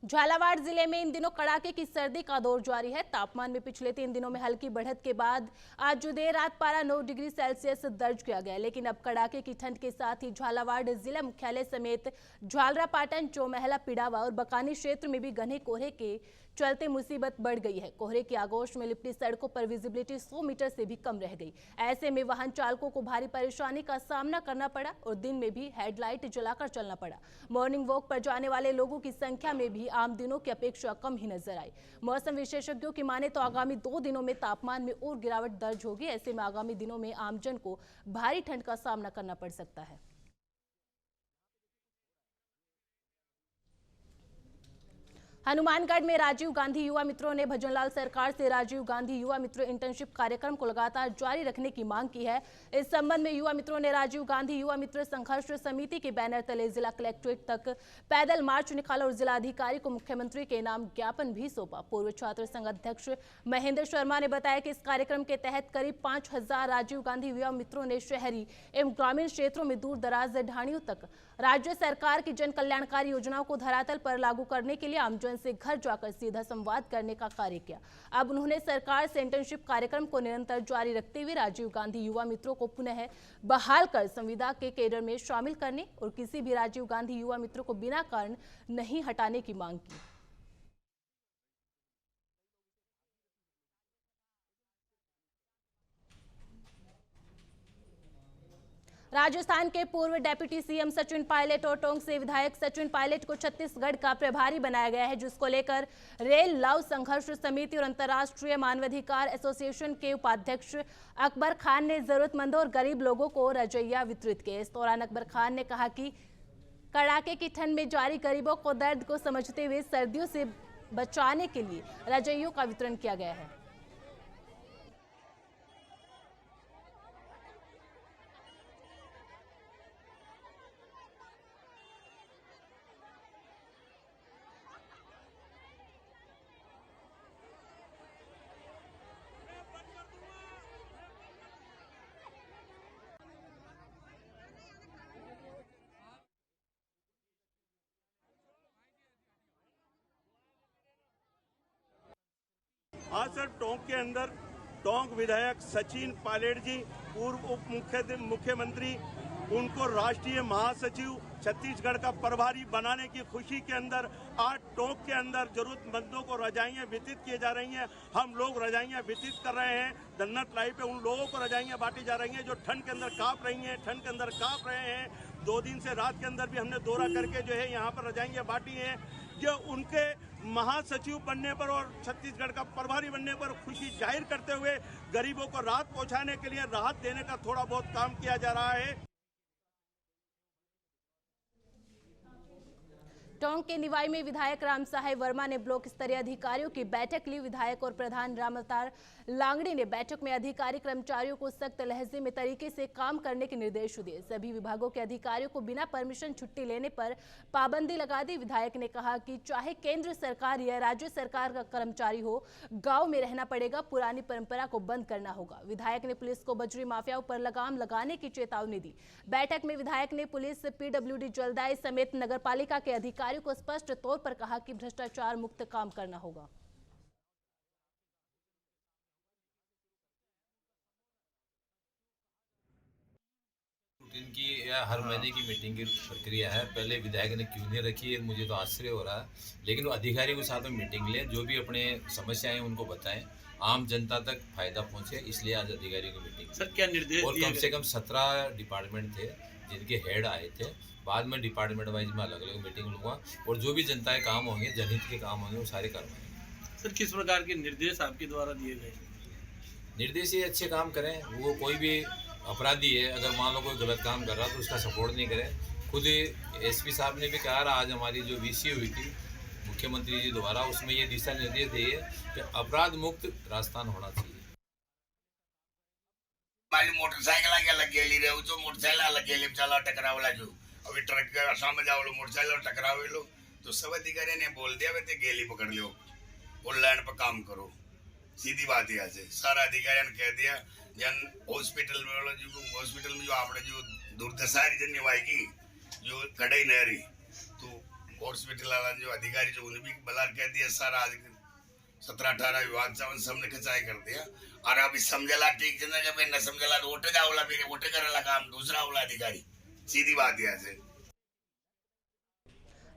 झालावाड़ जिले में इन दिनों कड़ाके की सर्दी का दौर जारी है। तापमान में पिछले 3 दिनों में हल्की बढ़त के बाद आज जो देर रात पारा 9 डिग्री सेल्सियस दर्ज किया गया, लेकिन अब कड़ाके की ठंड के साथ ही झालावाड़ जिला मुख्यालय समेत झालरापाटन, चौमहला, पिड़ावा और बकानी क्षेत्र में भी घने कोहरे के चलते मुसीबत बढ़ गई है। कोहरे की आगोश में लिपटी सड़कों पर विजिबिलिटी 100 मीटर से भी कम रह गई। ऐसे में वाहन चालकों को भारी परेशानी का सामना करना पड़ा और दिन में भी हेडलाइट जलाकर चलना पड़ा। मॉर्निंग वॉक पर जाने वाले लोगों की संख्या में भी आम दिनों की अपेक्षा कम ही नजर आई। मौसम विशेषज्ञों की माने तो आगामी 2 दिनों में तापमान में और गिरावट दर्ज होगी। ऐसे में आगामी दिनों में आमजन को भारी ठंड का सामना करना पड़ सकता है। हनुमानगढ़ में राजीव गांधी युवा मित्रों ने भजनलाल सरकार से राजीव गांधी युवा मित्र इंटर्नशिप कार्यक्रम को लगातार जारी रखने की मांग की है। इस संबंध में युवा मित्रों ने राजीव गांधी युवा मित्र संघर्ष समिति के बैनर तले जिला कलेक्ट्रेट तक पैदल मार्च निकाला और जिलाधिकारी को मुख्यमंत्री के नाम ज्ञापन भी सौंपा। पूर्व छात्र संघ अध्यक्ष महेंद्र शर्मा ने बताया कि इस कार्यक्रम के तहत करीब 5000 राजीव गांधी युवा मित्रों ने शहरी एवं ग्रामीण क्षेत्रों में दूर दराज ढाणियों तक राज्य सरकार की जन कल्याणकारी योजनाओं को धरातल पर लागू करने के लिए आमजन से घर जाकर सीधा संवाद करने का कार्य किया। अब उन्होंने सरकार से इंटर्नशिप कार्यक्रम को निरंतर जारी रखते हुए राजीव गांधी युवा मित्रों को पुनः बहाल कर संविदा के कैडर में शामिल करने और किसी भी राजीव गांधी युवा मित्रों को बिना कारण नहीं हटाने की मांग की। राजस्थान के पूर्व डेप्यूटी सीएम सचिन पायलट और टोंक से विधायक सचिन पायलट को छत्तीसगढ़ का प्रभारी बनाया गया है, जिसको लेकर रेल लव संघर्ष समिति और अंतर्राष्ट्रीय मानवाधिकार एसोसिएशन के उपाध्यक्ष अकबर खान ने जरूरतमंदों और गरीब लोगों को रजैया वितरित किए। इस दौरान अकबर खान ने कहा कि कड़ाके की ठंड में जारी गरीबों को दर्द को समझते हुए सर्दियों से बचाने के लिए रजैयों का वितरण किया गया है। आज सर टोंक के अंदर टोंक विधायक सचिन पायलट जी, पूर्व उप मुख्यमंत्री, उनको राष्ट्रीय महासचिव छत्तीसगढ़ का प्रभारी बनाने की खुशी के अंदर आज टोंक के अंदर जरूरतमंदों को रजाइयां वितरित की जा रही हैं। हम लोग रजाइयां वितरित कर रहे हैं। दन्नत लाई पे उन लोगों को रजाइयां बांटी जा रही हैं जो ठंड के अंदर कांप रही हैं, ठंड के अंदर कांप रहे हैं। 2 दिन से रात के अंदर भी हमने दौरा करके जो है यहाँ पर रजाइयां बांटी हैं। जो उनके महासचिव बनने पर और छत्तीसगढ़ का प्रभारी बनने पर खुशी जाहिर करते हुए गरीबों को राहत पहुंचाने के लिए, राहत देने का थोड़ा बहुत काम किया जा रहा है। टोंक के निवाई में विधायक रामसाहेय वर्मा ने ब्लॉक स्तरीय अधिकारियों की बैठक ली। विधायक और प्रधान रामअवतार लांगड़ी ने बैठक में अधिकारी कर्मचारियों को सख्त लहजे में तरीके से काम करने के निर्देश दिए। सभी विभागों के अधिकारियों को बिना परमिशन छुट्टी लेने पर पाबंदी लगा दी। विधायक ने कहा कि चाहे केंद्र सरकार या राज्य सरकार का कर्मचारी हो, गाँव में रहना पड़ेगा, पुरानी परंपरा को बंद करना होगा। विधायक ने पुलिस को बजरी माफियाओं पर लगाम लगाने की चेतावनी दी। बैठक में विधायक ने पुलिस, PWD जलदाय समेत नगर पालिका के अधिकारियों को स्पष्ट तौर पर कहा कि भ्रष्टाचार मुक्त काम करना होगा। रूटीन की या हर महीने की मीटिंग की प्रक्रिया है। पहले विधायक ने क्यों नहीं रखी है, मुझे तो आश्चर्य हो रहा है, लेकिन वो अधिकारियों के साथ में मीटिंग ले, जो भी अपने समस्याएं उनको बताएं, आम जनता तक फायदा पहुंचे, इसलिए आज अधिकारियों की मीटिंग। सर क्या निर्देश और कम से कम 17 डिपार्टमेंट थे जिनके हेड आए थे। बाद में डिपार्टमेंट वाइज में अलग अलग मीटिंग लूँगा और जो भी जनता के काम होंगे, जनहित के काम होंगे, वो सारे करवाएंगे। सर किस प्रकार के निर्देश आपके द्वारा दिए गए? निर्देश ये अच्छे काम करें। वो कोई भी अपराधी है, अगर मान लो कोई गलत काम कर रहा तो उसका सपोर्ट नहीं करें। खुद SP साहब ने भी कहा, आज हमारी जो VC हुई थी मुख्यमंत्री जी द्वारा, उसमें ये दिशा निर्देश दिए कि अपराध मुक्त राजस्थान होना चाहिए। मोटरसाइकिल अलग गेली रे, जो मोटरसाइकिल अलग गेली चला टकरावला जो अभी ट्रक के सामने जावलो मोटरसाइकिल टकरावेलो तो सब अधिकारी ने बोल दिया वे गेली पकड़ लो और लाइन पर काम करो। सीधी बात है। से सारा अधिकारी ने कह दिया जन हॉस्पिटल में जो आपने जो दुर्दशा जन निभाई की जो कड़ाई नहीं रही तो हॉस्पिटल वाला जो अधिकारी जो उन्हें भी बलार कह दिया सर आज 17-18 विभाग चावन सबने खचाई कर दिया और अभी समझला ठीक जना जब न समझला तो उठे जाओला मेरे उठे करेला काम दूसरा वाला अधिकारी सीधी बात है ऐसे।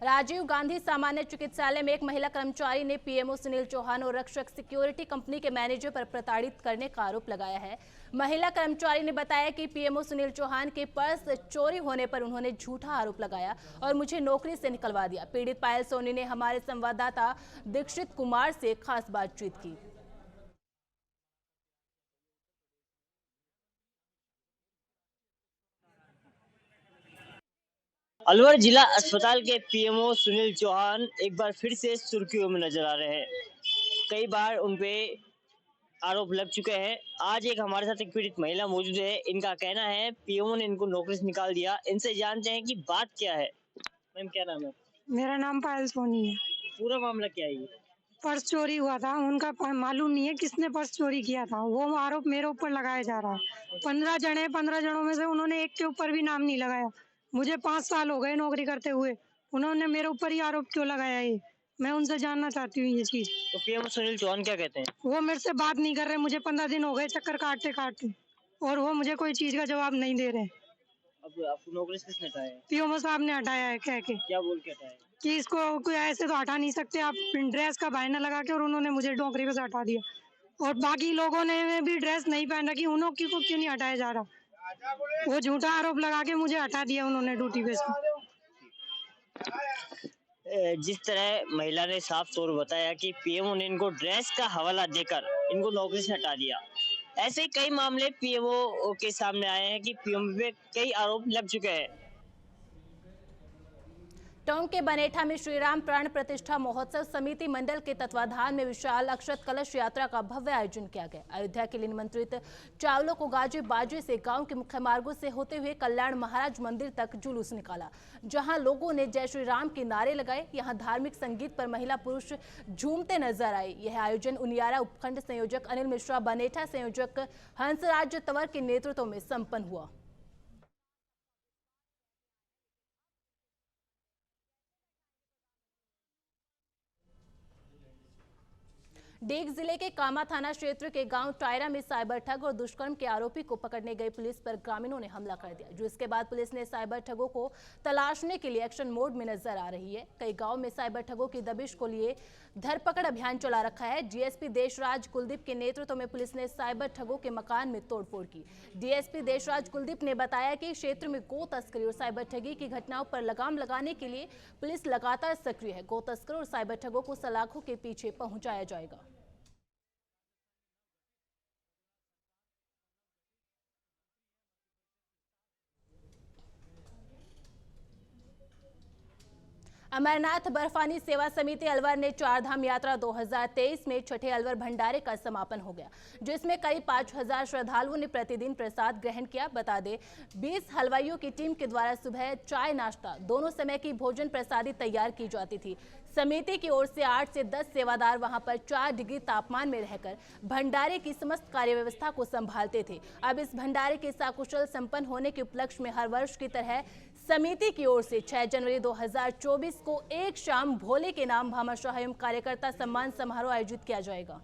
राजीव गांधी सामान्य चिकित्सालय में एक महिला कर्मचारी ने पीएमओ सुनील चौहान और रक्षक सिक्योरिटी कंपनी के मैनेजर पर प्रताड़ित करने का आरोप लगाया है। महिला कर्मचारी ने बताया कि पीएमओ सुनील चौहान के पर्स चोरी होने पर उन्होंने झूठा आरोप लगाया और मुझे नौकरी से निकलवा दिया। पीड़ित पायल सोनी ने हमारे संवाददाता दीक्षित कुमार से खास बातचीत की। अलवर जिला अस्पताल के पीएमओ सुनील चौहान एक बार फिर से सुर्खियों में नजर आ रहे हैं। कई बार उनपे आरोप लग चुके हैं। आज एक हमारे साथ एक पीड़ित महिला मौजूद है। इनका कहना है पीएमओ ने इनको नौकरी से निकाल दिया। इनसे जानते हैं कि बात क्या है। मैम क्या नाम है? मेरा नाम पायल सोनी है। पूरा मामला क्या है? पर्स चोरी हुआ था, उनका मालूम नहीं है किसने पर्स चोरी किया था। वो आरोप मेरे ऊपर लगाया जा रहा है। 15 जनों में से उन्होंने एक के ऊपर भी नाम नहीं लगाया। मुझे 5 साल हो गए नौकरी करते हुए, उन्होंने मेरे ऊपर ही आरोप क्यों लगाया? ये मैं उनसे जानना चाहती हूँ ये चीज। तो पीएमओ सुनील चौहान क्या कहते हैं? वो मेरे से बात नहीं कर रहे। मुझे 15 दिन हो गए चक्कर काटते काटते, और वो मुझे कोई चीज का जवाब नहीं दे रहे। अब आपको नौकरी से किसने हटाया है? पीएमओ साहब ने हटाया है कह के। क्या बोल के हटाया है? कि इसको कोई ऐसे तो हटा नहीं सकते आप, ड्रेस का बहाना लगा के, और उन्होंने मुझे नौकरी पे से हटा दिया। और बाकी लोगों ने भी ड्रेस नहीं पहन रखी, उन्हों की को क्यों नहीं हटाया जा रहा? वो झूठा आरोप लगा के मुझे हटा दिया उन्होंने ड्यूटी पे से। जिस तरह महिला ने साफ तौर बताया कि पीएमओ ने इनको ड्रेस का हवाला देकर इनको नौकरी से हटा दिया, ऐसे कई मामले पीएमओ के सामने आए हैं कि पीएमओ पे कई आरोप लग चुके हैं। टोंक के बनेठा में श्रीराम प्राण प्रतिष्ठा महोत्सव समिति मंडल के तत्वाधान में विशाल अक्षत कलश यात्रा का भव्य आयोजन किया गया। अयोध्या के लिए निमंत्रित चावलों को गाजे बाजे से गांव के मुख्य मार्गों से होते हुए कल्याण महाराज मंदिर तक जुलूस निकाला, जहां लोगों ने जय श्री राम के नारे लगाए। यहां धार्मिक संगीत पर महिला पुरुष झूमते नजर आए। यह आयोजन उनियारा उपखंड संयोजक अनिल मिश्रा, बनेठा संयोजक हंसराज तंवर के नेतृत्व में संपन्न हुआ। डेग जिले के कामा थाना क्षेत्र के गांव टायरा में साइबर ठग और दुष्कर्म के आरोपी को पकड़ने गई पुलिस पर ग्रामीणों ने हमला कर दिया, जो इसके बाद पुलिस ने साइबर ठगों को तलाशने के लिए एक्शन मोड में नजर आ रही है। कई गांव में साइबर ठगों की दबिश को लिए धरपकड़ अभियान चला रखा है। डीएसपी देशराज कुलदीप के नेतृत्व में पुलिस ने साइबर ठगों के मकान में तोड़फोड़ की। डीएसपी देशराज कुलदीप ने बताया कि क्षेत्र में गो तस्करी और साइबर ठगी की घटनाओं पर लगाम लगाने के लिए पुलिस लगातार सक्रिय है। गो तस्करों और साइबर ठगों को सलाखों के पीछे पहुंचाया जाएगा। अमरनाथ बर्फानी सेवा समिति अलवर ने चारधाम यात्रा 2023 में छठे अलवर भंडारे का समापन हो गया, जिसमें करीब 5000 श्रद्धालुओं ने प्रतिदिन प्रसाद ग्रहण किया। बता दें, 20 हलवाइयों की टीम के द्वारा सुबह चाय नाश्ता दोनों समय की भोजन प्रसादी तैयार की जाती थी। समिति की ओर से 8 से 10 सेवादार वहां पर 4 डिग्री तापमान में रहकर भंडारे की समस्त कार्य व्यवस्था को संभालते थे। अब इस भंडारे के सकुशल संपन्न होने के उपलक्ष्य में हर वर्ष की तरह समिति की ओर से 6 जनवरी 2024 को एक शाम भोले के नाम भामाशाह एवं कार्यकर्ता सम्मान समारोह आयोजित किया जाएगा।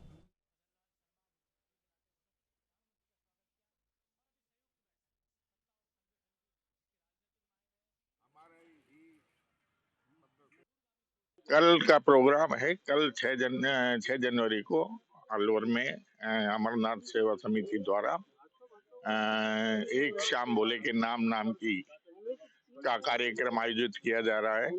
कल का प्रोग्राम है। कल 6 जनवरी को अलवर में अमरनाथ सेवा समिति द्वारा एक शाम भोले के नाम की का कार्यक्रम आयोजित किया जा रहा है,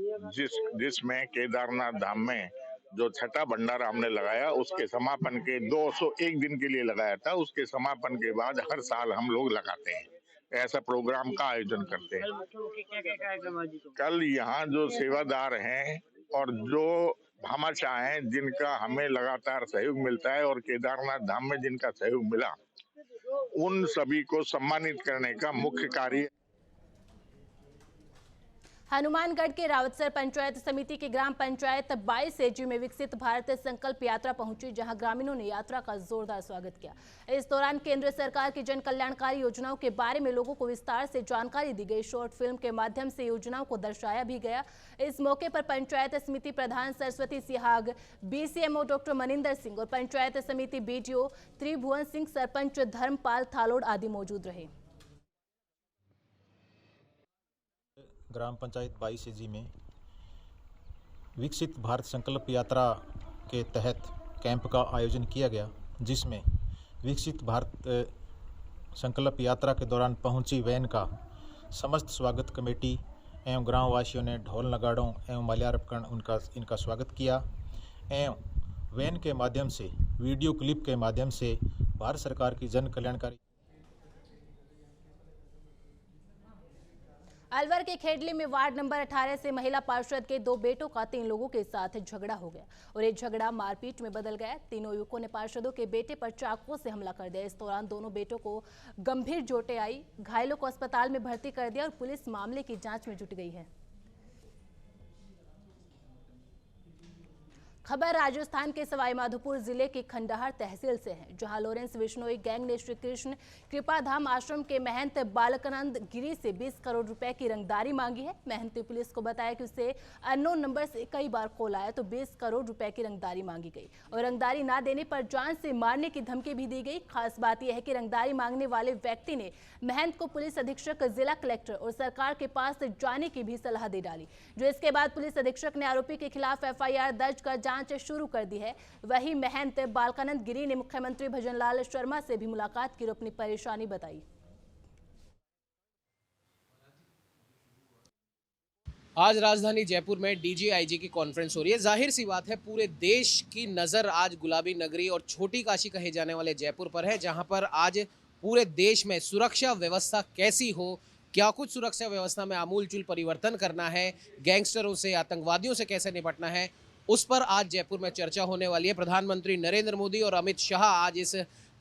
जिसमें केदारनाथ धाम में जो छठा भंडारा हमने लगाया उसके समापन के 201 दिन के लिए लगाया था। उसके समापन के बाद हर साल हम लोग लगाते हैं, ऐसा प्रोग्राम का आयोजन करते हैं। कल यहाँ जो सेवादार हैं और जो भामाशाह हैं, जिनका हमें लगातार सहयोग मिलता है और केदारनाथ धाम में जिनका सहयोग मिला, उन सभी को सम्मानित करने का मुख्य कार्य। हनुमानगढ़ के रावतसर पंचायत समिति की ग्राम पंचायत 22 एजी में विकसित भारत संकल्प यात्रा पहुंची, जहां ग्रामीणों ने यात्रा का जोरदार स्वागत किया। इस दौरान केंद्र सरकार की जन कल्याणकारी योजनाओं के बारे में लोगों को विस्तार से जानकारी दी गई। शॉर्ट फिल्म के माध्यम से योजनाओं को दर्शाया भी गया। इस मौके पर पंचायत समिति प्रधान सरस्वती सिहाग, BCMO डॉक्टर मनिंदर सिंह और पंचायत समिति BDO त्रिभुवन सिंह, सरपंच धर्मपाल थालोड़ आदि मौजूद रहे। ग्राम पंचायत 22 एजी में विकसित भारत संकल्प यात्रा के तहत कैंप का आयोजन किया गया, जिसमें विकसित भारत संकल्प यात्रा के दौरान पहुंची वैन का समस्त स्वागत कमेटी एवं ग्रामवासियों ने ढोल नगाड़ों एवं माल्यार्पण इनका स्वागत किया एवं वैन के माध्यम से वीडियो क्लिप के माध्यम से भारत सरकार की जन कल्याणकारी। अलवर के खेडली में वार्ड नंबर 18 से महिला पार्षद के 2 बेटों का 3 लोगों के साथ झगड़ा हो गया और ये झगड़ा मारपीट में बदल गया। तीनों युवकों ने पार्षदों के बेटे पर चाकुओं से हमला कर दिया। इस दौरान दोनों बेटों को गंभीर चोटें आई। घायलों को अस्पताल में भर्ती कर दिया और पुलिस मामले की जांच में जुट गई है। खबर राजस्थान के सवाईमाधोपुर जिले की खंडहर तहसील से है, जहां लॉरेंस बिश्नोई गैंग ने श्री कृष्ण कृपाधाम आश्रम के महंत बालकानंद गिरी से 20 करोड़ रुपए की रंगदारी मांगी है। महंत ने पुलिस को बताया कि उसे अननोन नंबर से कई बार कॉल आया तो 20 करोड़ रुपए की रंगदारी मांगी गई और रंगदारी ना देने पर जान से मारने की धमकी भी दी गई। खास बात यह है कि रंगदारी मांगने वाले व्यक्ति ने महंत को पुलिस अधीक्षक, जिला कलेक्टर और सरकार के पास जाने की भी सलाह दे डाली, जो इसके बाद पुलिस अधीक्षक ने आरोपी के खिलाफ FIR दर्ज कर जांच शुरू कर दी है। वहीं महंत बालकानंद गिरी ने मुख्यमंत्री भजनलाल शर्मा से भी मुलाकात की और अपनी परेशानी बताई। आज राजधानी जयपुर में DGIG की कॉन्फ्रेंस हो रही है। जाहिर सी बात है, पूरे देश की नज़र आज गुलाबी नगरी और छोटी काशी कहे जाने वाले जयपुर पर है, जहां पर आज पूरे देश में सुरक्षा व्यवस्था कैसी हो, क्या कुछ सुरक्षा व्यवस्था में आमूलचूल परिवर्तन करना है, गैंगस्टरों से, आतंकवादियों से कैसे निपटना है, उस पर आज जयपुर में चर्चा होने वाली है। प्रधानमंत्री नरेंद्र मोदी और अमित शाह आज इस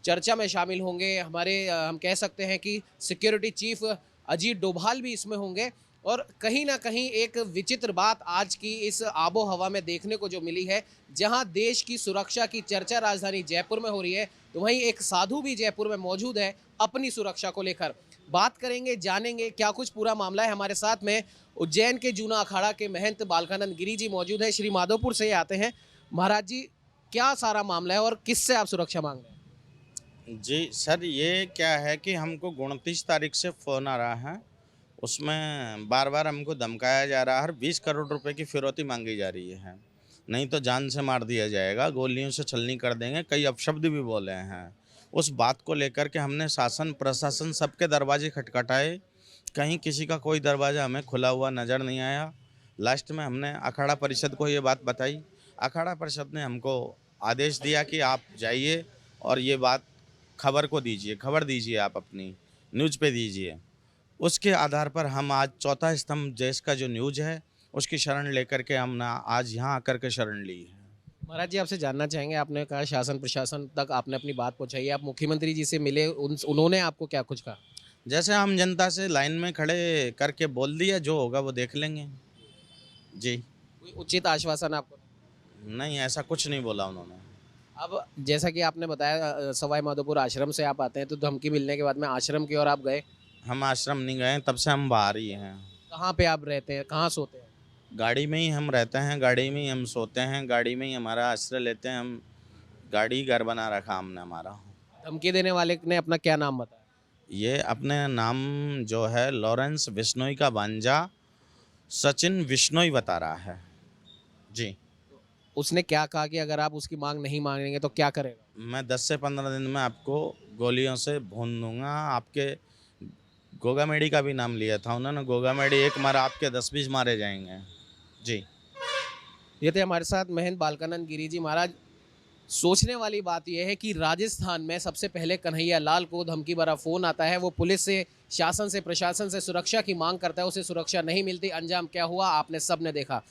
चर्चा में शामिल होंगे। हम कह सकते हैं कि सिक्योरिटी चीफ अजीत डोभाल भी इसमें होंगे। और कहीं ना कहीं एक विचित्र बात आज की इस आबो हवा में देखने को जो मिली है, जहां देश की सुरक्षा की चर्चा राजधानी जयपुर में हो रही है, तो वहीं एक साधु भी जयपुर में मौजूद है अपनी सुरक्षा को लेकर। बात करेंगे, जानेंगे क्या कुछ पूरा मामला है। हमारे साथ में उज्जैन के जूना अखाड़ा के महंत बालकानंद गिरी जी मौजूद है। श्री माधोपुर से आते हैं। महाराज जी, क्या सारा मामला है और किससे आप सुरक्षा मांग रहे हैं? जी सर, ये क्या है कि हमको 29 तारीख से फ़ोन आ रहा है, उसमें बार बार हमको धमकाया जा रहा है, 20 करोड़ रुपए की फिरौती मांगी जा रही है, नहीं तो जान से मार दिया जाएगा, गोलियों से छलनी कर देंगे, कई अपशब्द भी बोले हैं। उस बात को लेकर के हमने शासन प्रशासन सबके दरवाजे खटखटाए, कहीं किसी का कोई दरवाज़ा हमें खुला हुआ नज़र नहीं आया। लास्ट में हमने अखाड़ा परिषद को ये बात बताई। अखाड़ा परिषद ने हमको आदेश दिया कि आप जाइए और ये बात खबर को दीजिए, खबर दीजिए, आप अपनी न्यूज़ पे दीजिए। उसके आधार पर हम आज चौथा स्तंभ देश का जो न्यूज़ है उसकी शरण लेकर के हमने आज यहाँ आकर के शरण ली है। महाराज जी, आपसे जानना चाहेंगे, आपने कहा शासन प्रशासन तक आपने अपनी बात पहुँचाई, आप मुख्यमंत्री जी से मिले, उन्होंने आपको क्या कुछ कहा? जैसे हम जनता से लाइन में खड़े करके बोल दिया, जो होगा वो देख लेंगे। जी, कोई उचित आश्वासन आपको? नहीं, ऐसा कुछ नहीं बोला उन्होंने। अब जैसा कि आपने बताया, सवाई माधोपुर आश्रम से आप आते हैं, तो धमकी मिलने के बाद में आश्रम की ओर आप गए? हम आश्रम नहीं गए, तब से हम बाहर ही हैं। कहाँ पे आप रहते हैं, कहाँ सोते हैं? गाड़ी में ही हम रहते हैं, गाड़ी में ही हम सोते हैं, गाड़ी में ही हमारा आश्रय लेते हैं। हम गाड़ी घर बना रखा हमने हमारा। धमकी देने वाले ने अपना क्या नाम बताया? ये अपने नाम जो है लॉरेंस बिश्नोई का भांजा सचिन बिश्नोई बता रहा है। जी। उसने क्या कहा कि अगर आप उसकी मांग नहीं मानेंगे तो क्या करेगा? मैं 10 से 15 दिन में आपको गोलियों से भून दूंगा। आपके गोगा मेडी का भी नाम लिया था उन्होंने, गोगा मेडी एक मारा, आपके 10-20 मारे जाएंगे। जी। ये थे हमारे साथ महंत बालकानंद गिरी जी। महाराज, सोचने वाली बात यह है कि राजस्थान में सबसे पहले कन्हैया लाल को धमकी भरा फ़ोन आता है, वो पुलिस से, शासन से, प्रशासन से सुरक्षा की मांग करता है, उसे सुरक्षा नहीं मिलती। अंजाम क्या हुआ आपने सब ने देखा।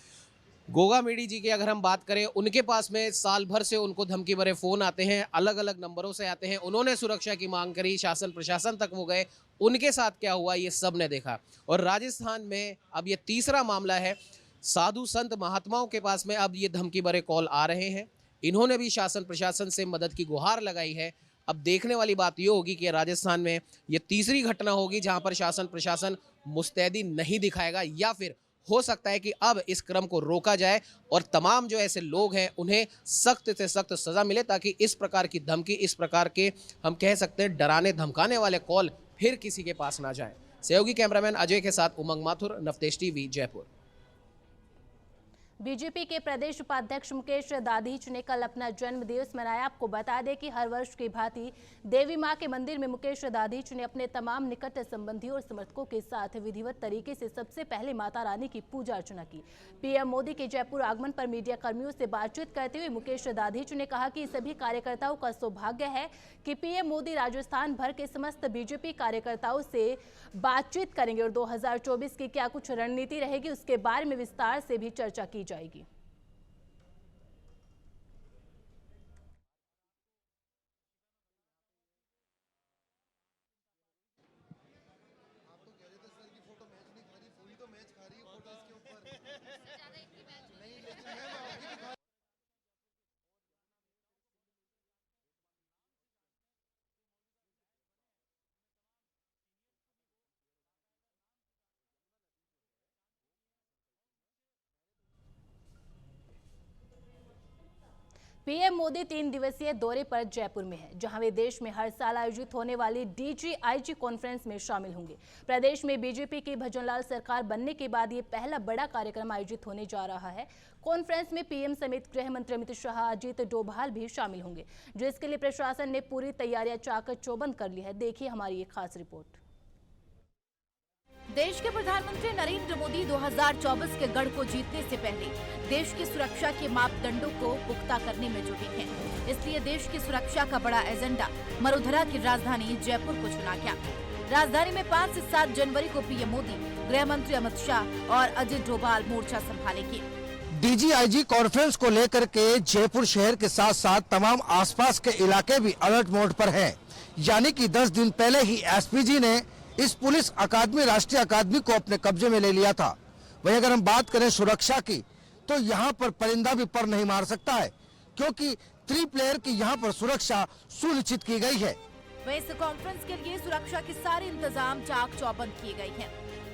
गोगा मेडी जी की अगर हम बात करें, उनके पास में साल भर से उनको धमकी भरे फ़ोन आते हैं, अलग अलग नंबरों से आते हैं। उन्होंने सुरक्षा की मांग करी, शासन प्रशासन तक वो गए, उनके साथ क्या हुआ ये सब ने देखा। और राजस्थान में अब ये तीसरा मामला है, साधु संत महात्माओं के पास में अब ये धमकी भरे कॉल आ रहे हैं। इन्होंने भी शासन प्रशासन से मदद की गुहार लगाई है। अब देखने वाली बात ये होगी कि राजस्थान में ये तीसरी घटना होगी जहां पर शासन प्रशासन मुस्तैदी नहीं दिखाएगा, या फिर हो सकता है कि अब इस क्रम को रोका जाए और तमाम जो ऐसे लोग हैं उन्हें सख्त से सख्त सज़ा मिले, ताकि इस प्रकार की धमकी, इस प्रकार के हम कह सकते हैं डराने धमकाने वाले कॉल फिर किसी के पास ना जाए। सहयोगी कैमरामैन अजय के साथ उमंग माथुर, नवतेज टीवी, जयपुर। बीजेपी के प्रदेश उपाध्यक्ष मुकेश दाधीच ने कल अपना जन्म दिवस मनाया। आपको बता दें कि हर वर्ष की भांति देवी मां के मंदिर में मुकेश दाधीच ने अपने तमाम निकट संबंधियों और समर्थकों के साथ विधिवत तरीके से सबसे पहले माता रानी की पूजा अर्चना की। पीएम मोदी के जयपुर आगमन पर मीडिया कर्मियों से बातचीत करते हुए मुकेश दाधीच ने कहा कि सभी कार्यकर्ताओं का सौभाग्य है कि पीएम मोदी राजस्थान भर के समस्त बीजेपी कार्यकर्ताओं से बातचीत करेंगे और 2024 की क्या कुछ रणनीति रहेगी उसके बारे में विस्तार से भी चर्चा की जाएगी। पीएम मोदी 3 दिवसीय दौरे पर जयपुर में है, जहां वे देश में हर साल आयोजित होने वाली DGIG कॉन्फ्रेंस में शामिल होंगे। प्रदेश में बीजेपी की भजनलाल सरकार बनने के बाद ये पहला बड़ा कार्यक्रम आयोजित होने जा रहा है। कॉन्फ्रेंस में पीएम समेत गृह मंत्री अमित शाह, अजीत डोभाल भी शामिल होंगे, जिसके लिए प्रशासन ने पूरी तैयारियां चाक चौबंद कर ली है। देखिए हमारी एक खास रिपोर्ट। देश के प्रधानमंत्री नरेंद्र मोदी 2024 के गढ़ को जीतने से पहले देश की सुरक्षा के मापदंडों को पुख्ता करने में जुटे हैं। इसलिए देश की सुरक्षा का बड़ा एजेंडा मरुधरा की राजधानी जयपुर को चुना गया। राजधानी में 5 से 7 जनवरी को पीएम मोदी, गृह मंत्री अमित शाह और अजीत डोभाल मोर्चा संभालेंगे। DGIG कॉन्फ्रेंस को लेकर के जयपुर शहर के साथ साथ तमाम आसपास के इलाके भी अलर्ट मोड पर हैं। यानी कि 10 दिन पहले ही एसपीजी ने इस पुलिस अकादमी, राष्ट्रीय अकादमी को अपने कब्जे में ले लिया था। वहीं अगर हम बात करें सुरक्षा की, तो यहाँ पर परिंदा भी पर नहीं मार सकता है, क्योंकि 3 प्लेयर की यहाँ पर सुरक्षा सुनिश्चित की गई है। वहीं इस कॉन्फ्रेंस के लिए सुरक्षा के सारे इंतजाम चाक चौबंद किए गए हैं।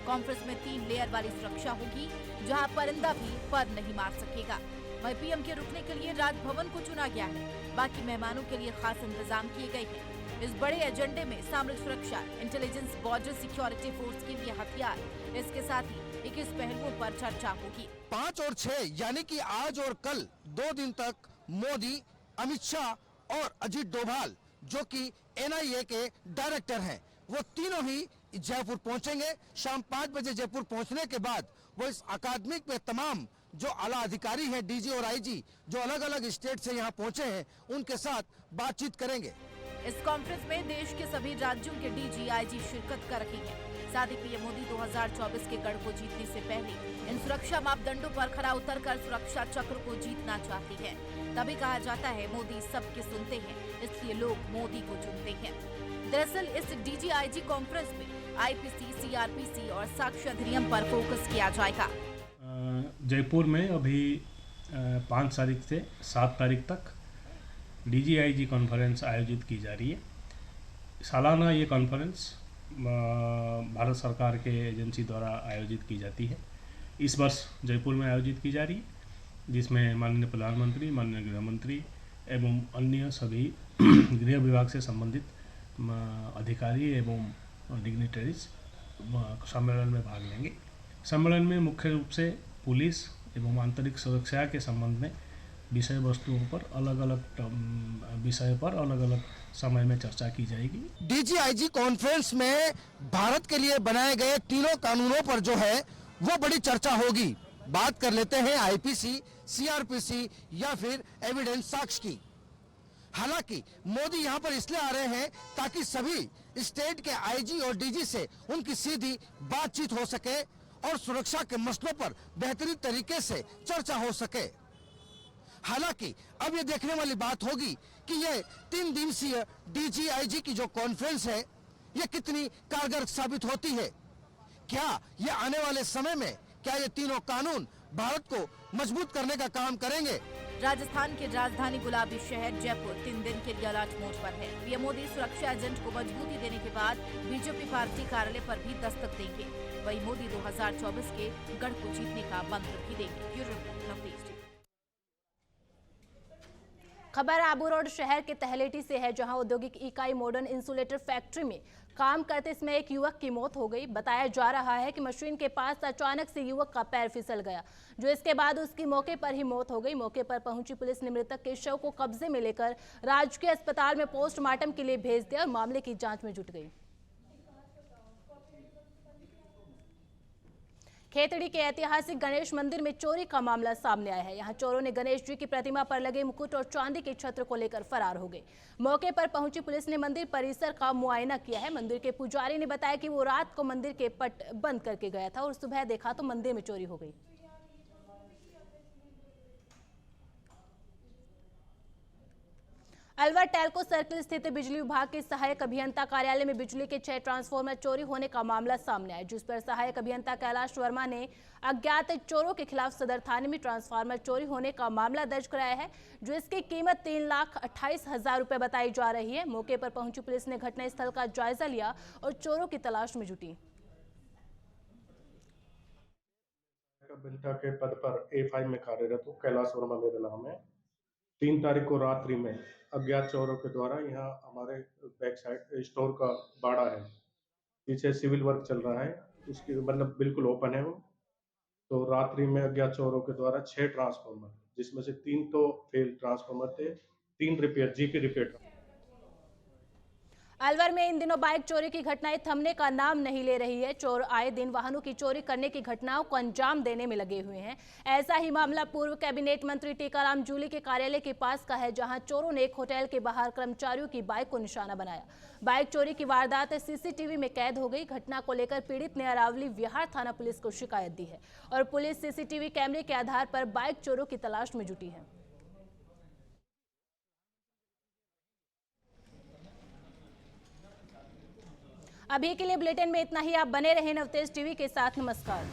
कॉन्फ्रेंस में 3 लेयर वाली सुरक्षा होगी, जहाँ परिंदा भी पर नहीं मार सकेगा। वहीं पीएम के रुकने के लिए राजभवन को चुना गया है। बाकी मेहमानों के लिए खास इंतजाम किए गए हैं। इस बड़े एजेंडे में सामरिक सुरक्षा, इंटेलिजेंस, बॉर्डर सिक्योरिटी फोर्स के लिए हथियार, इसके साथ ही 21 पहलुओं पर चर्चा होगी। 5 और 6 यानी कि आज और कल 2 दिन तक मोदी, अमित शाह और अजीत डोभाल, जो कि NIA के डायरेक्टर हैं, वो तीनों ही जयपुर पहुंचेंगे। शाम 5 बजे जयपुर पहुंचने के बाद वो इस अकादमिक में तमाम जो आला अधिकारी हैं, DG और IG, जो अलग अलग स्टेट से यहाँ पहुंचे हैं, उनके साथ बातचीत करेंगे। इस कॉन्फ्रेंस में देश के सभी राज्यों के DGIG शिरकत कर रहे हैं। साथ ही पीएम मोदी 2024 के गढ़ को जीतने से पहले इन सुरक्षा मापदंडों पर खरा उतरकर सुरक्षा चक्र को जीतना चाहते हैं। तभी कहा जाता है मोदी सबके सुनते हैं, इसलिए लोग मोदी को चुनते हैं। दरअसल इस DGIG कॉन्फ्रेंस में IPC, CRPC और साक्ष्य अधिनियम पर फोकस किया जाएगा। जयपुर में अभी 5 तारीख से 7 तारीख तक DGIG कॉन्फ्रेंस आयोजित की जा रही है। सालाना ये कॉन्फ्रेंस भारत सरकार के एजेंसी द्वारा आयोजित की जाती है। इस वर्ष जयपुर में आयोजित की जा रही है, जिसमें माननीय प्रधानमंत्री, माननीय गृह मंत्री एवं अन्य सभी गृह विभाग से संबंधित अधिकारी एवं डिग्निटरीज सम्मेलन में भाग लेंगे। सम्मेलन में मुख्य रूप से पुलिस एवं आंतरिक सुरक्षा के संबंध में विषय वस्तुओं पर अलग अलग समय में चर्चा की जाएगी। DGIG कॉन्फ्रेंस में भारत के लिए बनाए गए तीनों कानूनों पर जो है वो बड़ी चर्चा होगी। बात कर लेते हैं IPC, CRPC या फिर एविडेंस साक्ष्य की। हालांकि मोदी यहां पर इसलिए आ रहे हैं ताकि सभी स्टेट के IG और DG से उनकी सीधी बातचीत हो सके और सुरक्षा के मसलों पर बेहतरीन तरीके से चर्चा हो सके। हालांकि अब ये देखने वाली बात होगी कि ये 3 दिवसीय DGIG की जो कॉन्फ्रेंस है, ये कितनी कारगर साबित होती है? क्या ये आने वाले समय में क्या ये तीनों कानून भारत को मजबूत करने का काम करेंगे? राजस्थान की राजधानी गुलाबी शहर जयपुर 3 दिन के लिए अलर्ट मोड पर है। पीएम मोदी सुरक्षा एजेंट को मजबूती देने के बाद बीजेपी पार्टी कार्यालय पर भी दस्तक देंगे। वहीं मोदी 2024 के गढ़ को जीतने का मंत्र भी देंगे। Bureau report Navtej TV. खबर आबू रोड शहर के तहलेटी से है, जहां औद्योगिक इकाई मॉडर्न इंसुलेटर फैक्ट्री में काम करते समय एक युवक की मौत हो गई। बताया जा रहा है कि मशीन के पास अचानक से युवक का पैर फिसल गया, जो इसके बाद उसकी मौके पर ही मौत हो गई। मौके पर पहुंची पुलिस ने मृतक के शव को कब्जे में लेकर राजकीय अस्पताल में पोस्टमार्टम के लिए भेज दिया और मामले की जांच में जुट गई। खेतड़ी के ऐतिहासिक गणेश मंदिर में चोरी का मामला सामने आया है। यहां चोरों ने गणेश जी की प्रतिमा पर लगे मुकुट और चांदी के छत्र को लेकर फरार हो गए। मौके पर पहुंची पुलिस ने मंदिर परिसर का मुआयना किया है। मंदिर के पुजारी ने बताया कि वो रात को मंदिर के पट बंद करके गया था और सुबह देखा तो मंदिर में चोरी हो गई। अलवर टेल्को सर्किल स्थित बिजली विभाग के सहायक अभियंता कार्यालय में बिजली के 6 ट्रांसफार्मर चोरी होने का मामला सामने आया, जिस पर सहायक अभियंता कैलाश वर्मा ने अज्ञात चोरों के खिलाफ सदर थाने में ट्रांसफार्मर चोरी होने का मामला दर्ज कराया है, जो इसकी कीमत 3,28,000 रुपए बताई जा रही है। मौके पर पहुंची पुलिस ने घटनास्थल का जायजा लिया और चोरों की तलाश में जुटी। अभियंता के पद पर A5 में कार्यरत हूँ। कैलाश वर्मा मेरा नाम है। 3 तारीख को रात्रि में अज्ञात चोरों के द्वारा यहाँ हमारे बैक साइड स्टोर का बाड़ा है, पीछे सिविल वर्क चल रहा है, उसकी मतलब बिल्कुल ओपन है वो। तो रात्रि में अज्ञात चोरों के द्वारा 6 ट्रांसफार्मर, जिसमें से 3 तो फेल ट्रांसफार्मर थे, 3 रिपेयर जीपी रिपेयर। अलवर में इन दिनों बाइक चोरी की घटनाएं थमने का नाम नहीं ले रही है। चोर आए दिन वाहनों की चोरी करने की घटनाओं को अंजाम देने में लगे हुए हैं। ऐसा ही मामला पूर्व कैबिनेट मंत्री टीकाराम जूली के कार्यालय के पास का है, जहां चोरों ने एक होटल के बाहर कर्मचारियों की बाइक को निशाना बनाया। बाइक चोरी की वारदात सीसीटीवी में कैद हो गई। घटना को लेकर पीड़ित ने अरावली विहार थाना पुलिस को शिकायत दी है और पुलिस सीसीटीवी कैमरे के आधार पर बाइक चोरों की तलाश में जुटी है। अभी के लिए बुलेटिन में इतना ही। आप बने रहें नवतेज टीवी के साथ। नमस्कार।